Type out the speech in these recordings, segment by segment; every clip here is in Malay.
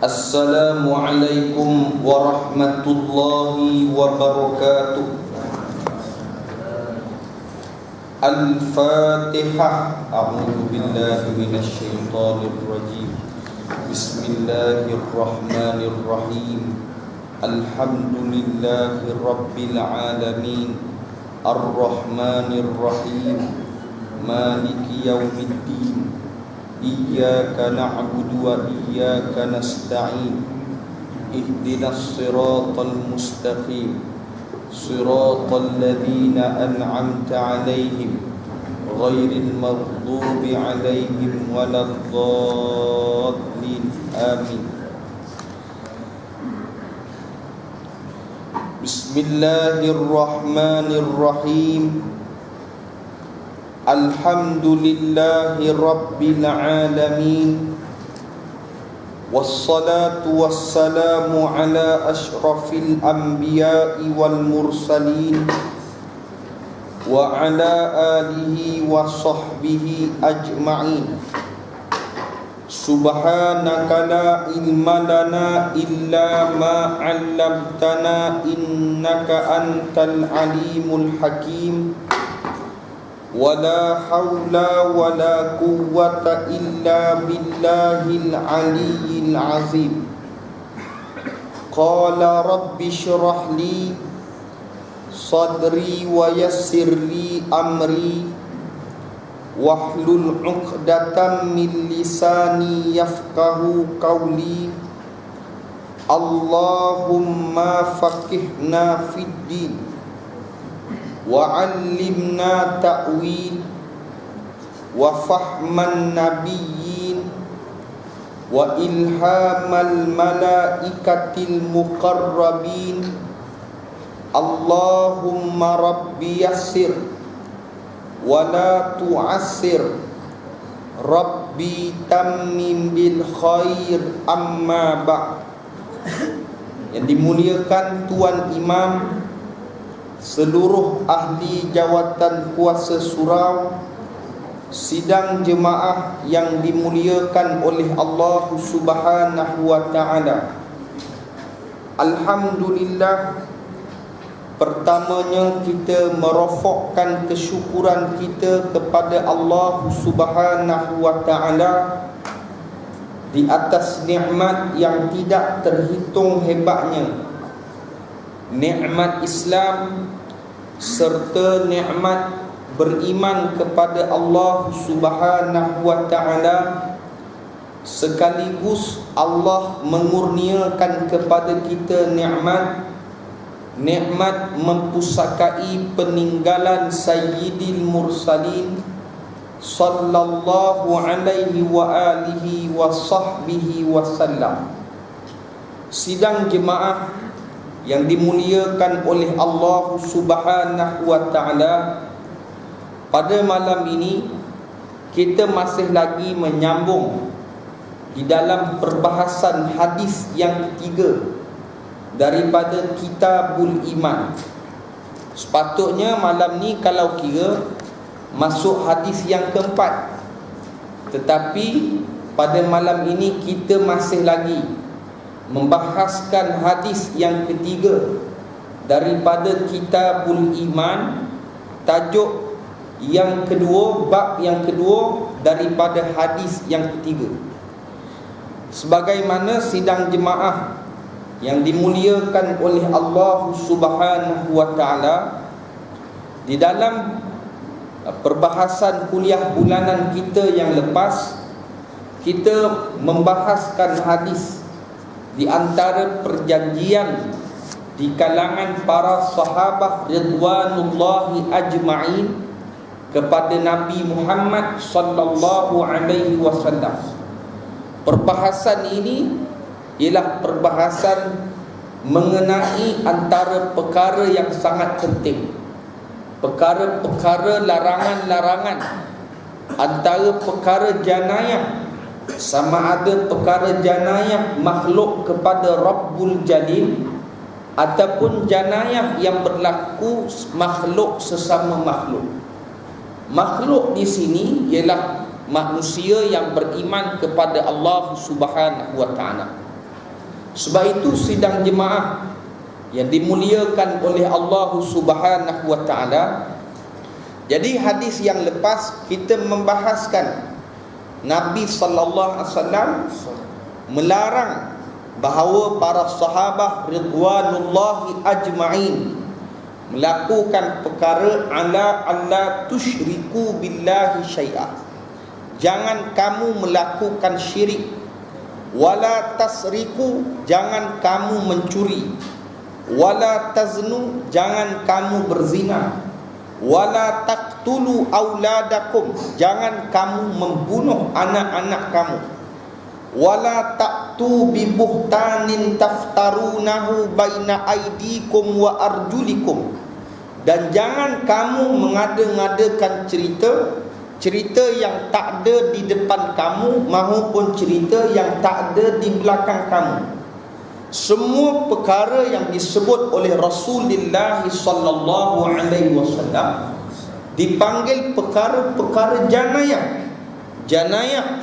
Assalamualaikum warahmatullahi wabarakatuh. Al-Fatihah. A'udzu billahi minasy syaithanir rajim. Bismillahirrahmanirrahim. Alhamdulillahi rabbil alamin. Ar-Rahmanir Rahim. Maliki yaumiddin. Iyyaka na'budu wa iyyaka nasta'in. Ihdinas siratal mustaqim. Siratal ladzina an'amta 'alaihim ghairil maghdubi 'alaihim waladdallin. Amin. Bismillahirrahmanirrahim. Alhamdulillahi rabbil alamin. Wassalatu wassalamu ala ashrafil anbiya'i wal mursalin wa ala alihi wa sahbihi ajma'in. Subhanaka la ilma lana illa ma 'allamtana innaka antal alimul hakim. Wala haula wala quwwata illa billahil aliyyil azim. Qala rabbi shrah li sadri wa yassir li amri wahlul 'uqdatam min lisani yafqahu qawli. Allahumma faqihna fid din wa 'allimna ta'wil wa fahman nabiyyin wa ilhamal malaikatil muqarrabin. Allahumma rabbi yassir wa la tu'assir, rabbi tammim bil khair. Amma ba'. Yang dimuliakan Tuan Imam, seluruh ahli jawatan kuasa surau, sidang jemaah yang dimuliakan oleh Allah Subhanahu wa ta'ala. Alhamdulillah, pertamanya kita merofakkan kesyukuran kita kepada Allah Subhanahu wa ta'ala di atas nikmat yang tidak terhitung hebatnya, nikmat Islam serta nikmat beriman kepada Allah Subhanahu wa ta'ala. Sekaligus Allah mengurniakan kepada kita nikmat mempusakai peninggalan Sayyidil Mursalin sallallahu alaihi wa alihi wa sahbihi wasallam. Sidang jemaah yang dimuliakan oleh Allah Subhanahu wa ta'ala, pada malam ini kita masih lagi menyambung di dalam perbahasan hadis yang ketiga daripada Kitabul Iman. Sepatutnya malam ni kalau kira masuk hadis yang keempat, tetapi pada malam ini kita masih lagi membahaskan hadis yang ketiga daripada Kitabul Iman, tajuk yang kedua, bab yang kedua daripada hadis yang ketiga. Sebagaimana sidang jemaah yang dimuliakan oleh Allah Subhanahu wa ta'ala, di dalam perbahasan kuliah bulanan kita yang lepas, kita membahaskan hadis di antara perjanjian di kalangan para sahabat ridwanullahi ajma'in kepada Nabi Muhammad sallallahu alaihi wasallam. Perbahasan ini ialah perbahasan mengenai antara perkara yang sangat penting, perkara-perkara larangan-larangan, antara perkara janayah, sama ada perkara janayah makhluk kepada Rabbul Jalil ataupun janayah yang berlaku makhluk sesama makhluk. Makhluk di sini ialah manusia yang beriman kepada Allah Subhanahu wa ta'ala. Sebab itu sidang jemaah yang dimuliakan oleh Allah Subhanahu wa taala. Jadi hadis yang lepas kita membahaskan Nabi sallallahu alaihi wasallam melarang bahawa para sahabat ridwanullahi ajma'in melakukan perkara ala alla tusyriku billahi syai'a. Jangan kamu melakukan syirik. Wala tasriku, jangan kamu mencuri. Wala taznu, jangan kamu berzina. Wala taqtulu auladakum, jangan kamu membunuh anak-anak kamu. Wala ta'tu bi buhtanin taftarunahu baina aidikum wa arjulikum, dan jangan kamu mengada-ngadakan cerita yang tak ada di depan kamu maupun cerita yang tak ada di belakang kamu. Semua perkara yang disebut oleh Rasulullah sallallahu alaihi wasallam dipanggil perkara-perkara janayah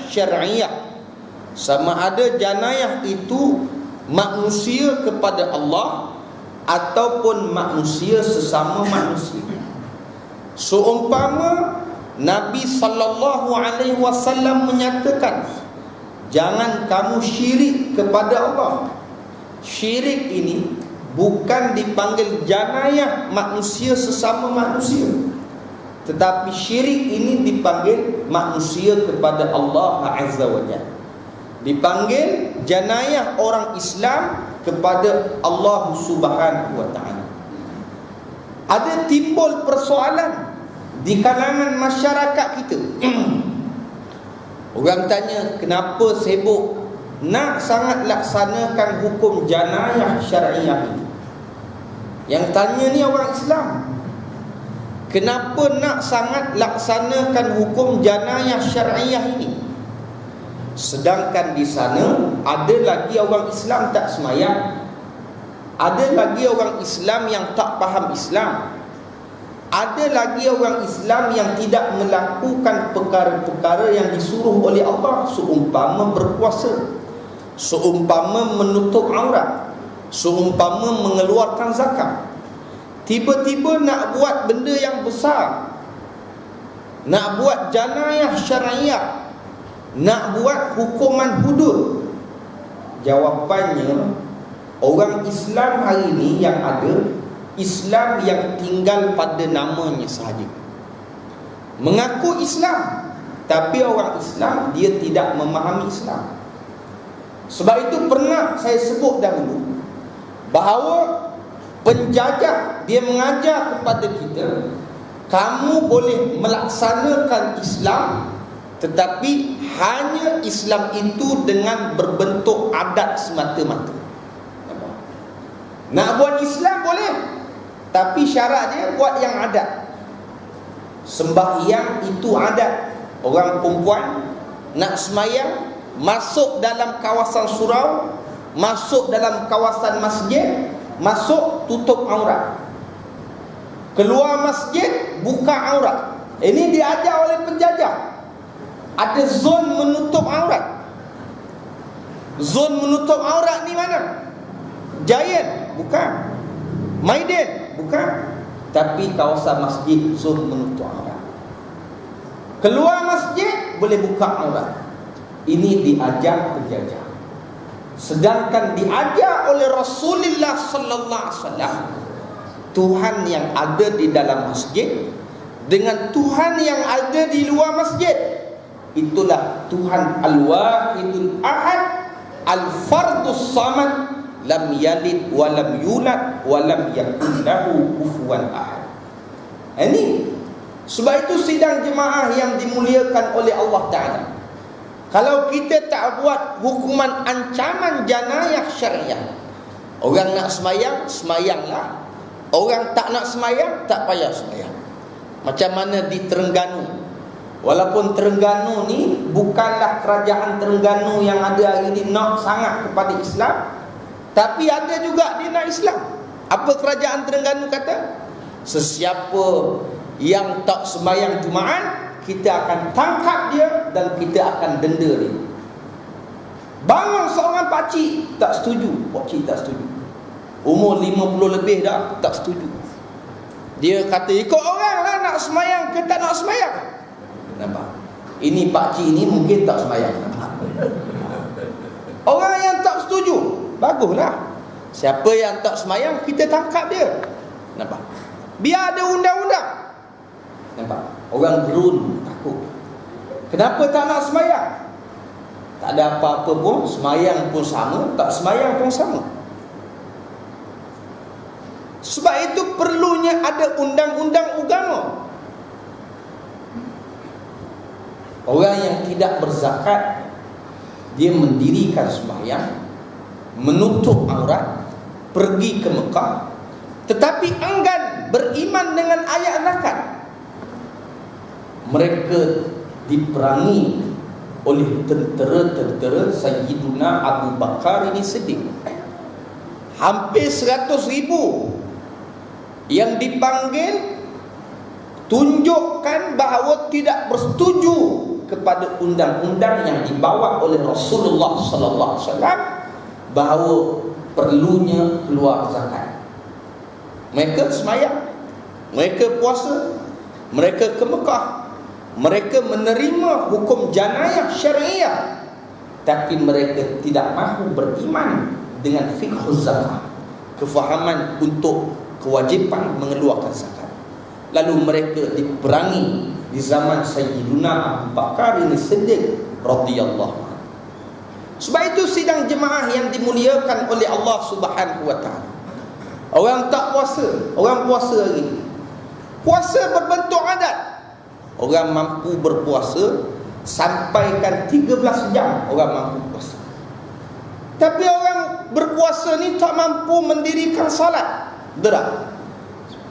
syar'iyah. Sama ada janayah itu manusia kepada Allah ataupun manusia sesama manusia. Seumpama Nabi sallallahu alaihi wasallam menyatakan, jangan kamu syirik kepada Allah. Syirik ini bukan dipanggil janayah manusia sesama manusia, tetapi syirik ini dipanggil manusia kepada Allah Azza wa Jalla. Dipanggil janayah orang Islam kepada Allah Subhanahu wa taala. Ada timbul persoalan di kalangan masyarakat kita. Orang tanya, kenapa sibuk nak sangat laksanakan hukum janayah syariah ini? Yang tanya ni orang Islam. Kenapa nak sangat laksanakan hukum janayah syariah ini? Sedangkan di sana ada lagi orang Islam tak semayang, ada lagi orang Islam yang tak faham Islam, ada lagi orang Islam yang tidak melakukan perkara-perkara yang disuruh oleh Allah, seumpama berpuasa, seumpama menutup aurat, seumpama mengeluarkan zakat. Tiba-tiba nak buat benda yang besar, nak buat janayah syariah, nak buat hukuman hudud. Jawapannya, orang Islam hari ini yang ada, Islam yang tinggal pada namanya sahaja. Mengaku Islam, tapi orang Islam dia tidak memahami Islam. Sebab itu pernah saya sebut dahulu bahawa penjajah dia mengajar kepada kita, kamu boleh melaksanakan Islam, tetapi hanya Islam itu dengan berbentuk adat semata-mata. Nak buat Islam boleh, tapi syarat dia buat yang adat. Sembahyang itu adat. Orang perempuan nak semayang, masuk dalam kawasan surau, masuk dalam kawasan masjid, masuk tutup aurat, keluar masjid buka aurat. Ini diajar oleh penjajah. Ada zon menutup aurat. Zon menutup aurat ni mana? Giant? Bukan. Maiden? Bukan. Tapi kawasan masjid zon menutup aurat. Keluar masjid boleh buka aurat. Ini diajar penjajah. Sedangkan diajar oleh Rasulullah sallallahu alaihi wasallam, Tuhan yang ada di dalam masjid dengan Tuhan yang ada di luar masjid, itulah Tuhan Al-Wahidul Ahad, Al-Fardus Samad, lam yalid wa lam yulad wa lam yakul lahu kufuwan ahad. Ini sebab itu sidang jemaah yang dimuliakan oleh Allah Ta'ala, kalau kita tak buat hukuman ancaman janayah syariah, orang nak semayang, semayanglah. Orang tak nak semayang, tak payah semayang. Macam mana di Terengganu. Walaupun Terengganu ni bukanlah kerajaan Terengganu yang ada hari ni nak sangat kepada Islam, tapi ada juga dia nak Islam. Apa kerajaan Terengganu kata? Sesiapa yang tak sembahyang Jumaat, kita akan tangkap dia dan kita akan denda dia. Bangun seorang seorang pakcik tak setuju. Pakcik tak setuju. Umur 50 lebih dah, tak setuju. Dia kata ikut orang lah nak semayang ke tak nak semayang. Nampak? Ini pakcik ni mungkin tak semayang. Nampak? Orang yang tak setuju, baguslah. Siapa yang tak semayang, kita tangkap dia. Nampak? Biar ada undang-undang. Nampak? Orang gerun, takut. Kenapa tak nak semayang? Tak ada apa-apa pun, semayang pun sama, tak semayang pun sama. Sebab itu perlunya ada undang-undang agama. Orang yang tidak berzakat, dia mendirikan sembahyang, menutup aurat, pergi ke Mekah, tetapi enggan beriman dengan ayat zakat. Mereka diperangi oleh tentera-tentera Sayyiduna Abu Bakar ini Siddiq. Hampir 100,000 yang dipanggil, tunjukkan bahawa tidak bersetuju kepada undang-undang yang dibawa oleh Rasulullah sallallahu alaihi wasallam bahawa perlunya keluar zakat. Mereka sembahyang, mereka puasa, mereka ke Mekah, mereka menerima hukum janayah syariah, tapi mereka tidak mahu beriman dengan fiqh zakat, kefahaman untuk kewajipan mengeluarkan zakat. Lalu mereka diperangi di zaman Sayyiduna Abu Bakar ini Siddiq radhiyallahu anhu. Sebab itu sidang jemaah yang dimuliakan oleh Allah Subhanahu wa taala. Orang tak puasa, orang puasa hari ini. Puasa berbentuk adat. Orang mampu berpuasa sampaikan 13 jam orang mampu puasa. Tapi orang berpuasa ni tak mampu mendirikan salat. Berat.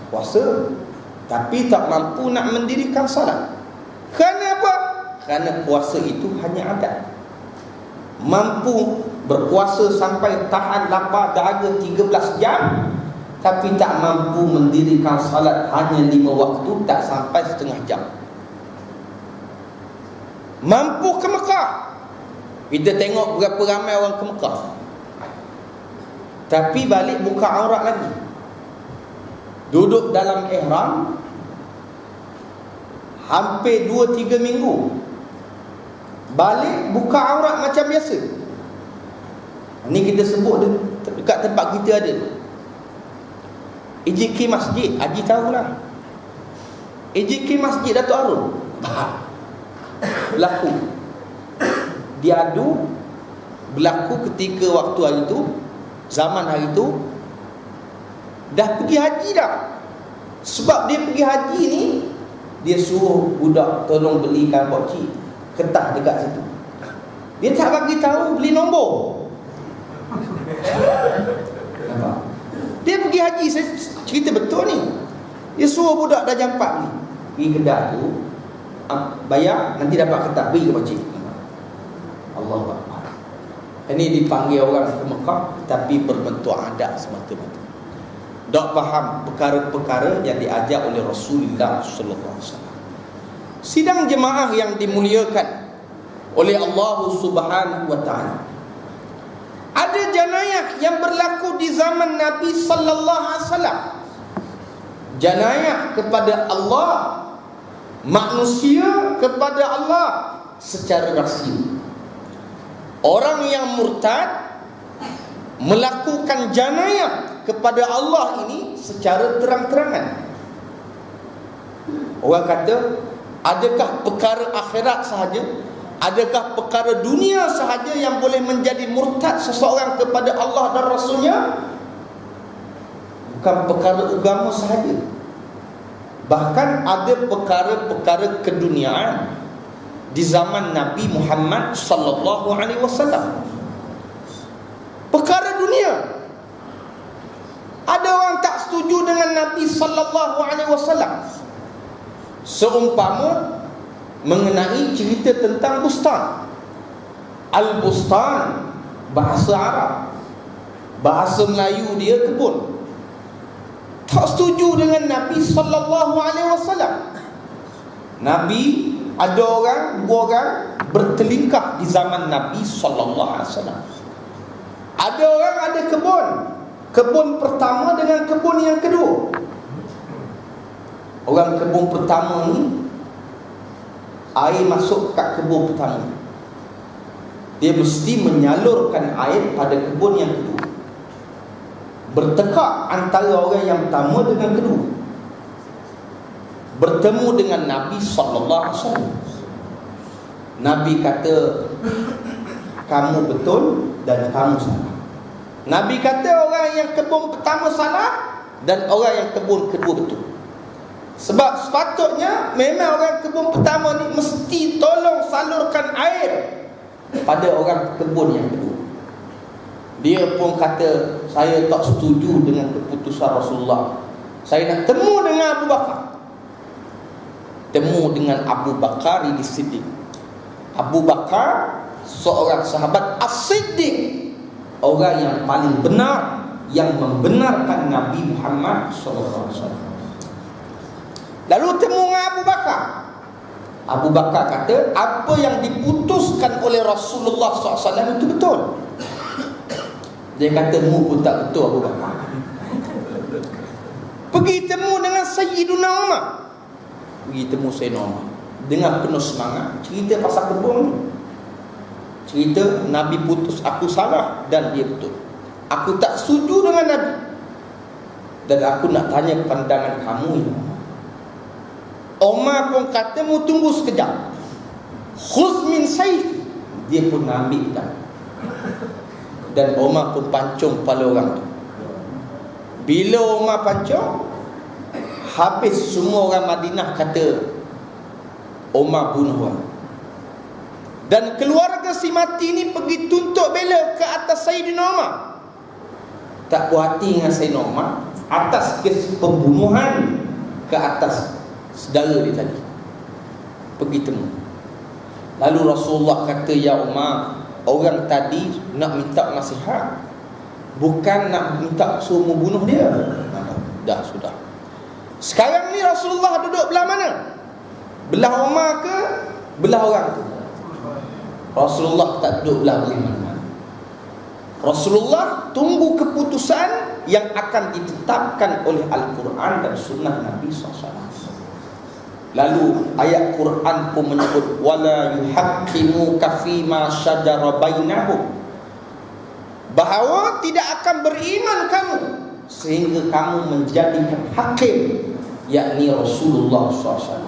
Puasa tapi tak mampu nak mendirikan salat. Kerana apa? Kerana puasa itu hanya adat. Mampu berpuasa sampai tahan lapar dahaga 13 jam, tapi tak mampu mendirikan salat hanya 5 waktu, tak sampai setengah jam. Mampu ke Mekah. Kita tengok berapa ramai orang ke Mekah, tapi balik buka aurat lagi. Duduk dalam ihram hampir 2-3 minggu, balik buka aurat macam biasa. Ini kita sebut dekat tempat kita ada EJK Masjid. Haji tahulah EJK Masjid Datuk Harun. Berlaku diadu, berlaku ketika waktu hari itu, zaman hari itu dah pergi haji dah. Sebab dia pergi haji ni, dia suruh budak tolong belikan pakcik kertas dekat situ. Dia tak bagi tahu beli nombor. Dia pergi haji, saya cerita betul ni. Dia suruh budak dah jam 4 ni pergi kedai tu, bayar, nanti dapat kertas, beri ke pakcik. Allahu Akbar. Ini dipanggil orang ke Mekah, tapi berbentuk adat semata-mata. Tak faham perkara-perkara yang diajar oleh Rasulullah sallallahu alaihi wasallam. Sidang jemaah yang dimuliakan oleh Allah Subhanahu wa taala. Ada janayah yang berlaku di zaman Nabi sallallahu alaihi wasallam. Janayah kepada Allah, manusia kepada Allah secara rasmi. Orang yang murtad melakukan janayah kepada Allah ini secara terang-terangan. Orang kata, adakah perkara akhirat sahaja, adakah perkara dunia sahaja yang boleh menjadi murtad seseorang kepada Allah dan Rasulnya? Bukan perkara agama sahaja, bahkan ada perkara-perkara keduniaan di zaman Nabi Muhammad sallallahu alaihi wasallam. Perkara dunia. Ada orang tak setuju dengan Nabi sallallahu alaihi wasallam. Seumpama mengenai cerita tentang bustan. Al-bustan bahasa Arab, bahasa Melayu dia kebun. Tak setuju dengan Nabi sallallahu alaihi wasallam. Nabi, ada orang, dua orang bertelingkah di zaman Nabi sallallahu alaihi wasallam. Ada orang ada kebun. Kebun pertama dengan kebun yang kedua. Orang kebun pertama ni, air masuk kat kebun pertama, dia mesti menyalurkan air pada kebun yang kedua. Bertekak antara orang yang pertama dengan kedua. Bertemu dengan Nabi SAW. Nabi kata, kamu betul dan kamu salah. Nabi kata orang yang kebun pertama salah dan orang yang kebun kedua betul. Sebab sepatutnya memang orang kebun pertama ni mesti tolong salurkan air pada orang kebun yang kedua. Dia pun kata, saya tak setuju dengan keputusan Rasulullah. Saya nak temu dengan Abu Bakar. Temu dengan Abu Bakar di Siddiq. Abu Bakar seorang sahabat As-Siddiq, orang yang paling benar, yang membenarkan Nabi Muhammad SAW. Lalu temu dengan Abu Bakar. Abu Bakar kata, apa yang diputuskan oleh Rasulullah SAW itu betul. Dia kata, mu pun tak betul Abu Bakar. Pergi temu dengan Sayyiduna Umar. Pergi temu Sayyidina Umar dengan penuh semangat, cerita pasal kebun. Cerita Nabi putus, aku salah dan dia betul. Aku tak setuju dengan Nabi, dan aku nak tanya pandangan kamu ya. Umar pun kata, mu tunggu sekejap. Khuz min sayf. Dia pun ambil dah. Dan Umar pun pancung kepala orang tu. Bila Umar pancung, habis semua orang Madinah kata Umar bunuh orang. Dan keluarga si mati ni pergi tuntut bela ke atas Sayyidina Umar. Tak puas hati dengan Sayyidina Umar atas kes pembunuhan ke atas saudara dia tadi. Pergi temu. Lalu Rasulullah kata, ya Umar, orang tadi nak minta nasihat, bukan nak minta suruh membunuh dia. Dah sudah. Sekarang ni Rasulullah duduk belah mana? Belah Umar ke belah orang tu? Rasulullah tak duduk belah mana. Rasulullah tunggu keputusan yang akan ditetapkan oleh Al-Quran dan Sunnah Nabi SAW. Lalu ayat Quran pun menyebut, wala yuhaqqimuka fima syajara bainahum, bahawa tidak akan beriman kamu sehingga kamu menjadikan hakim, yakni Rasulullah SAW.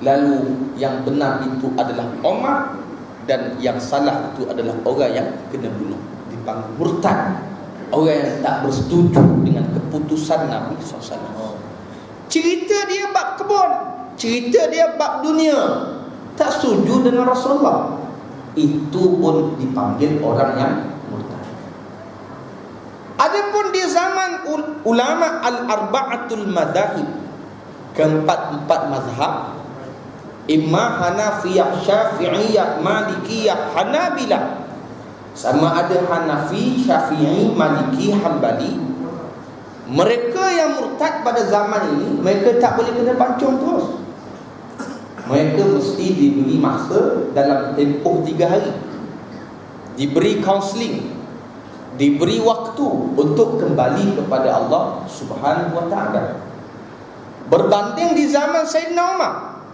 Lalu yang benar itu adalah Umar, dan yang salah itu adalah orang yang kena bunuh, dipanggil murtad, orang yang tak bersetuju dengan keputusan Nabi SAW. Cerita dia bab kebun, cerita dia bab dunia, tak setuju dengan Rasulullah, itu pun dipanggil orang yang murtad. Adapun di zaman ulama al-arba'atul madahib, keempat-empat mazhab, imma Hanafiyah, Syafi'iyah, Malikiyah, Hanabilah, sama ada Hanafi, Syafi'i, Maliki, Hambali. Mereka yang murtad pada zaman ini, mereka tak boleh kena pancung terus. Mereka mesti diberi masa dalam tempoh 3 hari, diberi kaunseling, diberi waktu untuk kembali kepada Allah Subhanahu wa ta'ala. Berbanding di zaman Sayyidina Umar,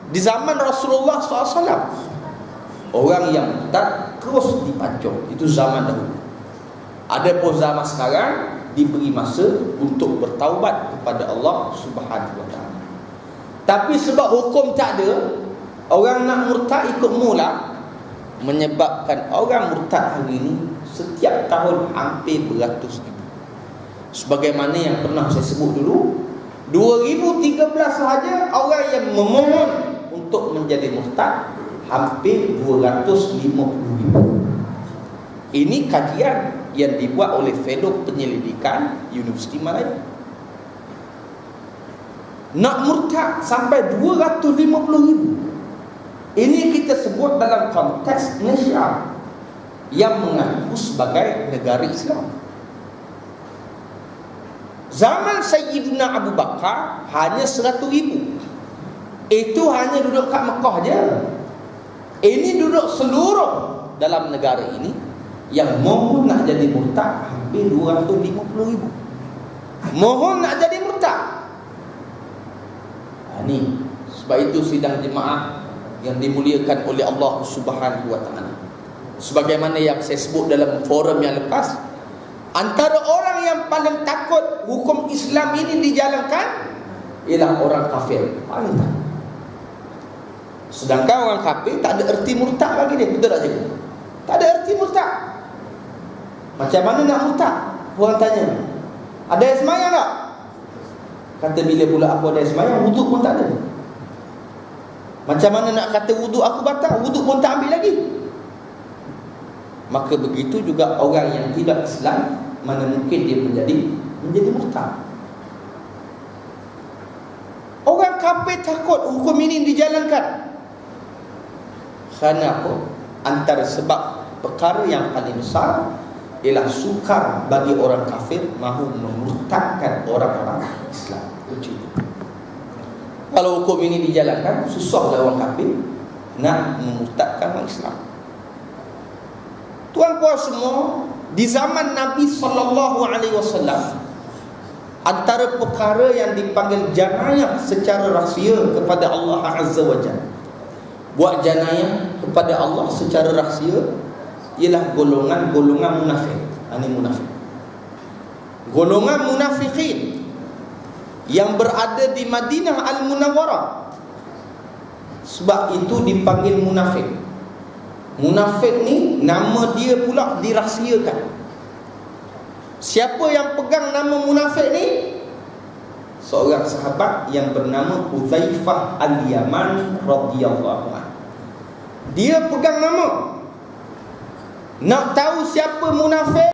di zaman Rasulullah SAW, orang yang murtad terus dipancung. Itu zaman dahulu. Adapun zaman sekarang, diberi masa untuk bertaubat kepada Allah Subhanahu wa ta'ala. Tapi sebab hukum tak ada, orang nak murtad ikut mula, menyebabkan orang murtad hari ini setiap tahun hampir beratus ribu. Sebagaimana yang pernah saya sebut dulu, 2013 sahaja orang yang memohon untuk menjadi murtad hampir 250 ribu. Ini kajian yang dibuat oleh fellow penyelidikan Universiti Malaya. Nak murtad sampai 250 ribu. Ini kita sebut dalam konteks Malaysia yang mengaku sebagai negara Islam. Zaman Sayyidina Abu Bakar hanya 100 ribu. Itu hanya duduk kat Mekah je. Ini duduk seluruh dalam negara ini. Yang mohon nak jadi murtad hampir 250,000. Mohon nak jadi murtad. Ni sebab itu sidang jemaah yang dimuliakan oleh Allah Subhanahu wa taala. Sebagaimana yang saya sebut dalam forum yang lepas, antara orang yang paling takut hukum Islam ini dijalankan ialah orang kafir. Paling takut. Sedangkan orang kafir tak ada erti murtad bagi dia. Betul tak cikgu? Tak ada erti murtad. Macam mana nak murtad? Orang tanya, ada yang semayang tak? Kata bila pula aku ada yang semayang, wuduk pun tak ada. Macam mana nak kata wuduk aku batal? Wuduk pun tak ambil lagi. Maka begitu juga orang yang tidak Islam, mana mungkin dia menjadi murtad. Orang kafir takut hukum ini dijalankan. Kerana apa? Antara sebab perkara yang paling besar ialah sukar bagi orang kafir mahu memurtadkan orang-orang Islam. Kalau hukum ini dijalankan, susahlah orang kafir nak memurtadkan orang Islam. Tuan-puan semua, di zaman Nabi SAW, antara perkara yang dipanggil janayah secara rahsia kepada Allah Azza wa Jalla, buat janayah kepada Allah secara rahsia, ialah golongan-golongan munafik. Ini munafik. Golongan munafikin yang berada di Madinah Al-Munawwarah. Sebab itu dipanggil munafik. Munafik ni nama dia pula dirahsiakan. Siapa yang pegang nama munafik ni? Seorang sahabat yang bernama Hudzaifah Al-Yamani radhiyallahu anhu. Dia pegang nama. Nak tahu siapa munafik?